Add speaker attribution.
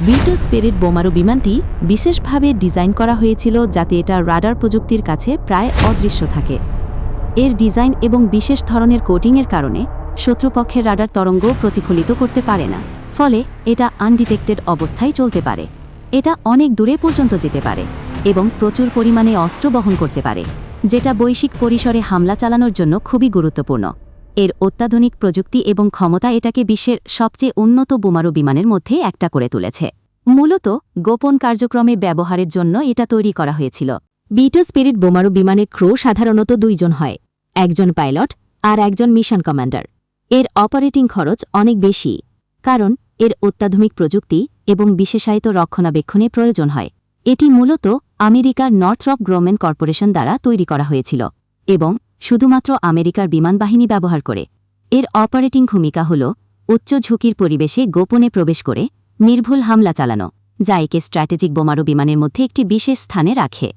Speaker 1: বিটো spirit বোমারু বিমানটি বিশেষভাবে design করা হয়েছিল যাতে এটা রাডার প্রযুক্তির কাছে প্রায় অদৃশ্য থাকে। এর ডিজাইন এবং বিশেষ ধরনের কোটিংয়ের কারণে শত্রুপক্ষের রাডার তরঙ্গ প্রতিফলিত করতে পারে না, ফলে এটা আনডিটেক্টেড অবস্থায় চলতে পারে। এটা অনেক দূরে পর্যন্ত যেতে পারে এবং প্রচুর পরিমাণে অস্ত্র বহন করতে পারে, যেটা বৈশ্বিক পরিসরে হামলা চালানোর জন্য খুবই গুরুত্বপূর্ণ। এর অত্যাধুনিক প্রযুক্তি এবং ক্ষমতা এটাকে বিশ্বের সবচেয়ে উন্নত বোমারু বিমানের মধ্যে একটা করে তুলেছে। মূলত গোপন কার্যক্রমে ব্যবহারের জন্য এটা তৈরি করা হয়েছিল। বিটো স্পিরিট বোমারু বিমানের ক্রু সাধারণত 2 জন হয়, একজন পাইলট আর একজন মিশন কমান্ডার। এর অপারেটিং খরচ অনেক বেশি, কারণ এর অত্যাধুনিক প্রযুক্তি এবং বিশেষায়িত রক্ষণাবেক্ষণে প্রয়োজন হয়। এটি মূলত আমেরিকার নর্থরপ গ্রমেন কর্পোরেশন দ্বারা তৈরি করা হয়েছিল এবং শুধুমাত্র আমেরিকার বিমান বাহিনী ব্যবহার করে। এর অপারেটিং ভূমিকা হল উচ্চ ঝুঁকির পরিবেশে গোপনে প্রবেশ করে নির্ভুল হামলা চালানো, যা একে স্ট্র্যাটেজিক বোমারু বিমানের মধ্যে একটি বিশেষ স্থানে রাখে।